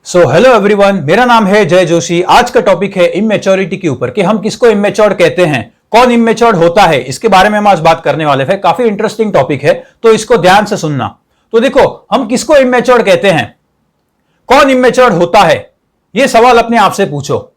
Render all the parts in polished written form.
Hello everyone, मेरा नाम है जय जोशी। आज का टॉपिक है इमेच्योरिटी के ऊपर कि हम किसको इमेच्योर कहते हैं, कौन इमेच्योर होता है, इसके बारे में हम आज बात करने वाले हैं। काफी इंटरेस्टिंग टॉपिक है, तो इसको ध्यान से सुनना। तो देखो, हम किसको इमेच्योर कहते हैं, कौन इमेच्योर होता है, यह सवाल अपने आप से पूछो।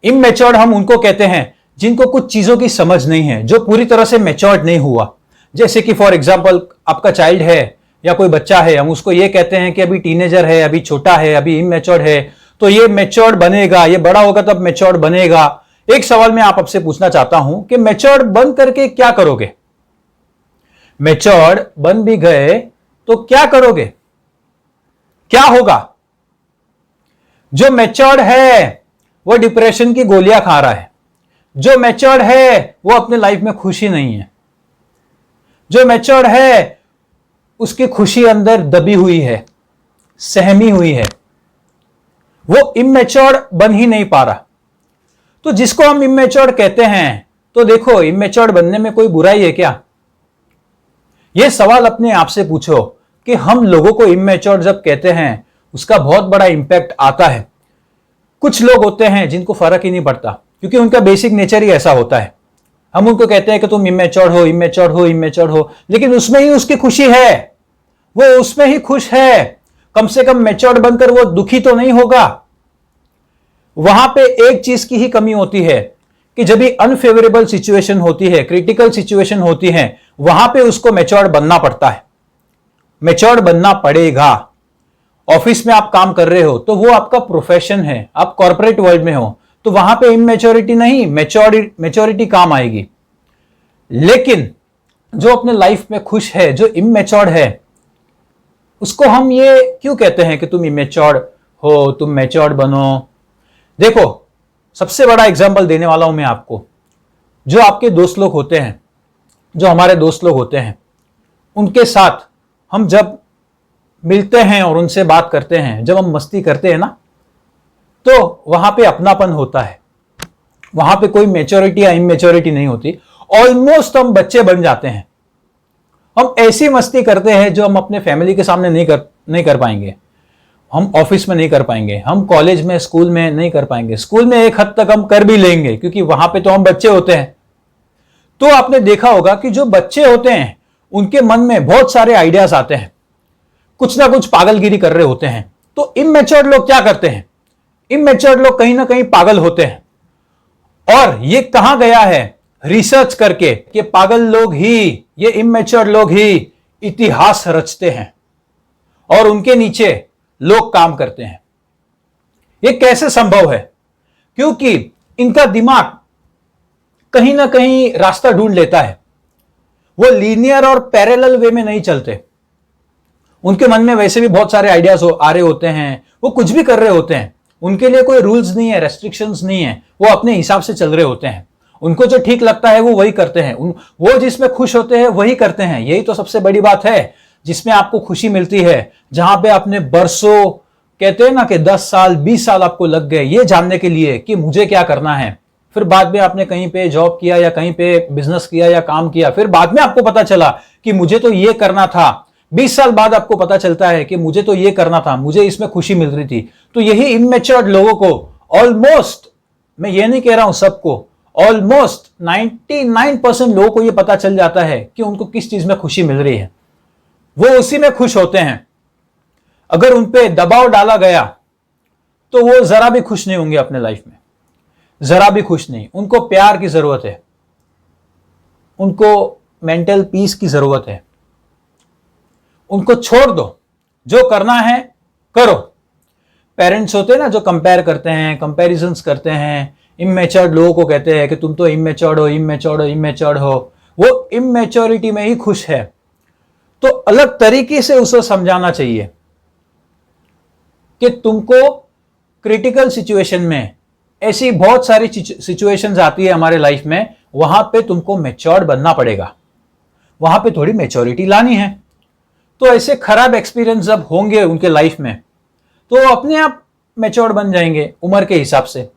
इमेच्योर हम उनको कहते हैं जिनको कुछ चीजों की समझ नहीं है, जो पूरी तरह से मैच्योर्ड नहीं हुआ। जैसे कि फॉर एग्जाम्पल आपका चाइल्ड है या कोई बच्चा है, हम उसको ये कहते हैं कि अभी टीनेजर है, अभी छोटा है, अभी इमेच्योर्ड है, तो ये मैच्योर्ड बनेगा, ये बड़ा होगा तब मैच्योर्ड बनेगा। एक सवाल मैं आपसे पूछना चाहता हूं कि मैच्योर्ड बन करके क्या करोगे? मैच्योर्ड बन भी गए तो क्या करोगे, क्या होगा? जो मैच्योर्ड है वो डिप्रेशन की गोलियां खा रहा है। जो मैच्योर्ड है वो अपने लाइफ में खुशी नहीं है। जो मैच्योर्ड है उसकी खुशी अंदर दबी हुई है, सहमी हुई है, वो इमेच्योर बन ही नहीं पा रहा। तो जिसको हम इमेच्योर कहते हैं, तो देखो, इमेच्योर बनने में कोई बुराई है क्या? यह सवाल अपने आप से पूछो कि हम लोगों को इमेच्योर जब कहते हैं उसका बहुत बड़ा इंपैक्ट आता है। कुछ लोग होते हैं जिनको फर्क ही नहीं पड़ता, क्योंकि उनका बेसिक नेचर ही ऐसा होता है। हम उनको कहते हैं कि तुम इमेच्योर हो, इमेच्योर हो, इमेच्योर हो, लेकिन उसमें ही उसकी खुशी है, वो उसमें ही खुश है। कम से कम मैच्योर्ड बनकर वो दुखी तो नहीं होगा। वहां पे एक चीज की ही कमी होती है कि जब भी अनफेवरेबल सिचुएशन होती है, क्रिटिकल सिचुएशन होती है, वहां पे उसको मैच्योर्ड बनना पड़ता है, मैच्योर्ड बनना पड़ेगा। ऑफिस में आप काम कर रहे हो तो वो आपका प्रोफेशन है, आप कॉर्पोरेट वर्ल्ड में हो, तो वहां पे इमेच्योरिटी नहीं, मैच्योरिटी काम आएगी। लेकिन जो अपने लाइफ में खुश है, जो इमेच्योर्ड है, उसको हम ये क्यों कहते हैं कि तुम इमेच्योर्ड हो, तुम मैच्योर्ड बनो? देखो, सबसे बड़ा एग्जांपल देने वाला हूं मैं आपको। जो आपके दोस्त लोग होते हैं, जो हमारे दोस्त लोग होते हैं, उनके साथ हम जब मिलते हैं और उनसे बात करते हैं, जब हम मस्ती करते हैं ना, तो वहां पे अपनापन होता है, वहां पे कोई मैच्योरिटी या इमेच्योरिटी नहीं होती। ऑलमोस्ट हम बच्चे बन जाते हैं। हम ऐसी मस्ती करते हैं जो हम अपने फैमिली के सामने नहीं कर पाएंगे, हम ऑफिस में नहीं कर पाएंगे, हम कॉलेज में, स्कूल में नहीं कर पाएंगे। स्कूल में एक हद तक हम कर भी लेंगे, क्योंकि वहां पे तो हम बच्चे होते हैं। तो आपने देखा होगा कि जो बच्चे होते हैं उनके मन में बहुत सारे आइडियाज आते हैं, कुछ ना कुछ पागलगिरी कर रहे होते हैं। तो इमेच्योर्ड लोग क्या करते हैं? इमेच्योर्ड लोग कहीं ना कहीं पागल होते हैं। और ये कहां गया है रिसर्च करके कि पागल लोग ही, ये इमेच्योर लोग ही इतिहास रचते हैं और उनके नीचे लोग काम करते हैं। ये कैसे संभव है? क्योंकि इनका दिमाग कहीं ना कहीं रास्ता ढूंढ लेता है। वो लीनियर और पैरेलल वे में नहीं चलते। उनके मन में वैसे भी बहुत सारे आइडियाज आ रहे होते हैं, वो कुछ भी कर रहे होते हैं। उनके लिए कोई रूल्स नहीं है, रेस्ट्रिक्शंस नहीं है, वो अपने हिसाब से चल रहे होते हैं। उनको जो ठीक लगता है वो वही करते हैं, वो जिसमें खुश होते हैं वही करते हैं। यही तो सबसे बड़ी बात है, जिसमें आपको खुशी मिलती है, जहां पे आपने बरसों, कहते हैं ना कि 10 साल 20 साल आपको लग गए ये जानने के लिए कि मुझे क्या करना है। फिर बाद में आपने कहीं पे जॉब किया या कहीं पे बिजनेस किया या काम किया, फिर बाद में आपको पता चला कि मुझे तो ये करना था। 20 साल बाद आपको पता चलता है कि मुझे तो ये करना था, मुझे इसमें खुशी मिल रही थी। तो यही इमेच्योर्ड लोगों को, ऑलमोस्ट, मैं ये नहीं कह रहा हूं सबको, ऑलमोस्ट 99% लोगों को यह पता चल जाता है कि उनको किस चीज में खुशी मिल रही है, वो उसी में खुश होते हैं। अगर उन पे दबाव डाला गया तो वो जरा भी खुश नहीं होंगे अपने लाइफ में, जरा भी खुश नहीं। उनको प्यार की जरूरत है, उनको मेंटल पीस की जरूरत है। उनको छोड़ दो, जो करना है करो। पेरेंट्स होते हैं ना जो कंपेयर करते हैं, कंपैरिजंस करते हैं, इमेच्योर्ड लोगों को कहते हैं कि तुम तो इमेच्योर्ड हो, इमेच्योर्ड हो, इमेच्योर्ड हो। वो इमेच्योरिटी में ही खुश है। तो अलग तरीके से उसे समझाना चाहिए कि तुमको क्रिटिकल सिचुएशन में, ऐसी बहुत सारी सिचुएशंस आती है हमारे लाइफ में, वहां पे तुमको मैच्योर्ड बनना पड़ेगा, वहां पे थोड़ी मैच्योरिटी लानी है। तो ऐसे खराब एक्सपीरियंस जब होंगे उनके लाइफ में, तो अपने आप मैच्योर्ड बन जाएंगे उम्र के हिसाब से।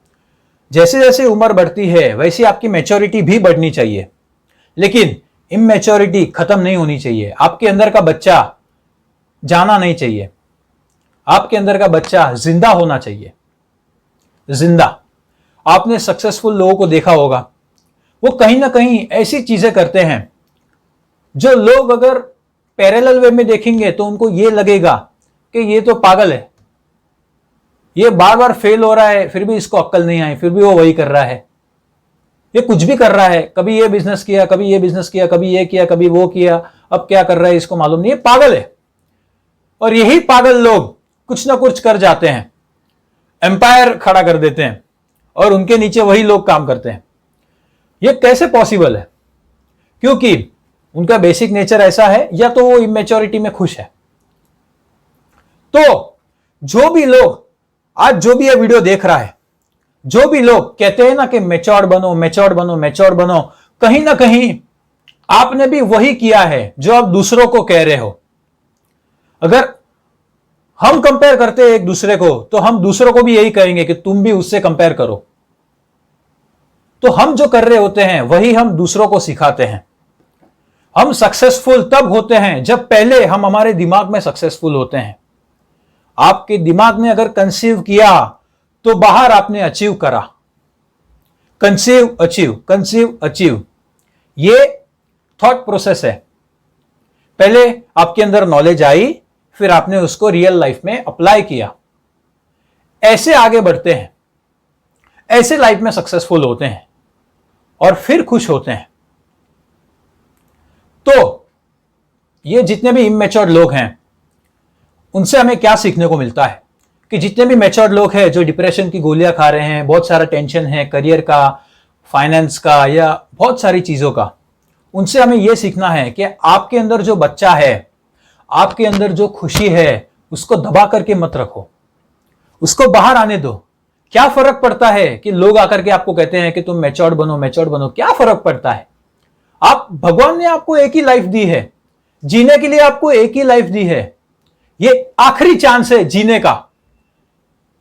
जैसे जैसे उम्र बढ़ती है वैसे आपकी मैच्योरिटी भी बढ़नी चाहिए, लेकिन इमेच्योरिटी खत्म नहीं होनी चाहिए। आपके अंदर का बच्चा जाना नहीं चाहिए। आपके अंदर का बच्चा जिंदा होना चाहिए, जिंदा। आपने सक्सेसफुल लोगों को देखा होगा, वो कहीं ना कहीं ऐसी चीजें करते हैं जो लोग अगर पैरेलल वे में देखेंगे तो उनको ये लगेगा कि ये तो पागल है, ये बार बार फेल हो रहा है फिर भी इसको अक्ल नहीं आई, फिर भी वो वही कर रहा है, ये कुछ भी कर रहा है, कभी ये बिजनेस किया, कभी ये बिजनेस किया, कभी ये किया, कभी वो किया, अब क्या कर रहा है इसको मालूम नहीं, ये पागल है। और यही पागल लोग कुछ ना कुछ कर जाते हैं, एम्पायर खड़ा कर देते हैं और उनके नीचे वही लोग काम करते हैं। ये कैसे पॉसिबल है? क्योंकि उनका बेसिक नेचर ऐसा है, या तो वो इमेच्योरिटी में खुश है। तो जो भी लोग आज जो भी ये वीडियो देख रहा है, जो भी लोग कहते हैं ना कि मैच्योर्ड बनो, मैच्योर्ड बनो, मैच्योर्ड बनो, कहीं ना कहीं आपने भी वही किया है जो आप दूसरों को कह रहे हो। अगर हम कंपेयर करते हैं एक दूसरे को तो हम दूसरों को भी यही कहेंगे कि तुम भी उससे कंपेयर करो। तो हम जो कर रहे होते हैं वही हम दूसरों को सिखाते हैं। हम सक्सेसफुल तब होते हैं जब पहले हम हमारे दिमाग में सक्सेसफुल होते हैं। आपके दिमाग ने अगर कंसीव किया तो बाहर आपने अचीव करा। कंसीव अचीव, कंसीव अचीव, ये थॉट प्रोसेस है। पहले आपके अंदर नॉलेज आई, फिर आपने उसको रियल लाइफ में अप्लाई किया। ऐसे आगे बढ़ते हैं, ऐसे लाइफ में सक्सेसफुल होते हैं और फिर खुश होते हैं। तो ये जितने भी इमैच्योर्ड लोग हैं उनसे हमें क्या सीखने को मिलता है कि जितने भी मैच्योर्ड लोग हैं जो डिप्रेशन की गोलियां खा रहे हैं, बहुत सारा टेंशन है करियर का, फाइनेंस का, या बहुत सारी चीजों का, उनसे हमें यह सीखना है कि आपके अंदर जो बच्चा है, आपके अंदर जो खुशी है, उसको दबा करके मत रखो, उसको बाहर आने दो। क्या फर्क पड़ता है कि लोग आकर के आपको कहते हैं कि तुम मैच्योर्ड बनो, मैच्योर्ड बनो, क्या फर्क पड़ता है? आप, भगवान ने आपको एक ही लाइफ दी है, जीने के लिए आपको एक ही लाइफ दी है। ये आखिरी चांस है जीने का।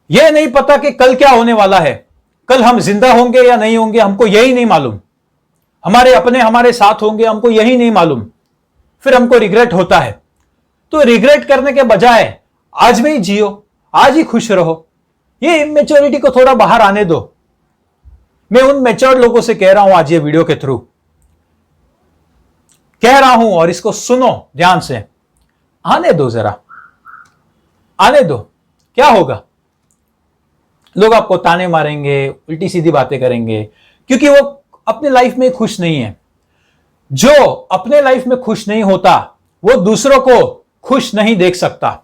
यह नहीं पता कि कल क्या होने वाला है, कल हम जिंदा होंगे या नहीं होंगे, हमको यही नहीं मालूम। हमारे अपने हमारे साथ होंगे, हमको यही नहीं मालूम। फिर हमको रिग्रेट होता है। तो रिग्रेट करने के बजाय आज में ही जियो, आज ही खुश रहो। ये इमेच्योरिटी को थोड़ा बाहर आने दो। मैं उन मैच्योर्ड लोगों से कह रहा हूं आज ये वीडियो के थ्रू कह रहा हूं, और इसको सुनो ध्यान से। आने दो, जरा आने दो। क्या होगा? लोग आपको ताने मारेंगे, उल्टी सीधी बातें करेंगे, क्योंकि वो अपने लाइफ में खुश नहीं है। जो अपने लाइफ में खुश नहीं होता वो दूसरों को खुश नहीं देख सकता।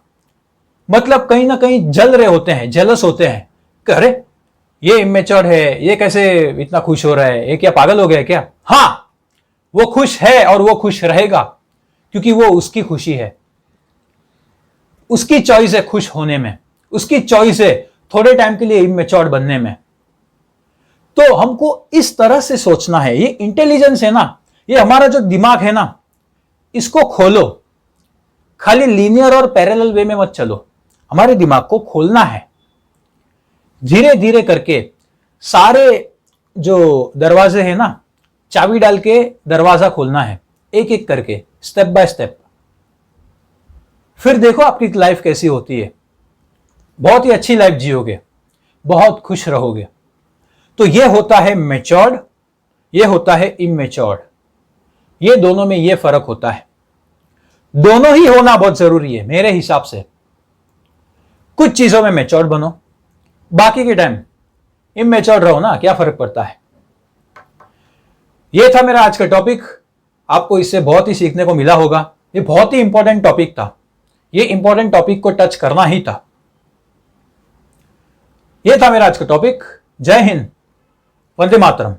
मतलब कहीं ना कहीं जल रहे होते हैं, जेलस होते हैं, अरे ये इमेच्योर है, ये कैसे इतना खुश हो रहा है, ये क्या पागल हो गया क्या? हां, वो खुश है और वो खुश रहेगा, क्योंकि वो उसकी खुशी है, उसकी चॉइस है खुश होने में, उसकी चॉइस है थोड़े टाइम के लिए इमेच्योर बनने में। तो हमको इस तरह से सोचना है। ये इंटेलिजेंस है ना, ये हमारा जो दिमाग है ना, इसको खोलो। खाली लीनियर और पैरेलल वे में मत चलो, हमारे दिमाग को खोलना है। धीरे धीरे करके सारे जो दरवाजे हैं ना, चाबी डाल के दरवाजा खोलना है, एक एक करके, स्टेप बाय स्टेप। फिर देखो आपकी लाइफ कैसी होती है। बहुत ही अच्छी लाइफ जियोगे, बहुत खुश रहोगे। तो ये होता है मैच्योर्ड, ये होता है इमैच्योर्ड। ये दोनों में ये फर्क होता है। दोनों ही होना बहुत जरूरी है मेरे हिसाब से। कुछ चीजों में मैच्योर्ड बनो, बाकी के टाइम इमैच्योर्ड रहो ना, क्या फर्क पड़ता है। ये था मेरा आज का टॉपिक। आपको इससे बहुत ही सीखने को मिला होगा। ये बहुत ही इंपॉर्टेंट टॉपिक था, ये इंपॉर्टेंट टॉपिक को टच करना ही था। ये था मेरा आज का टॉपिक। जय हिंद, वंदे मातरम।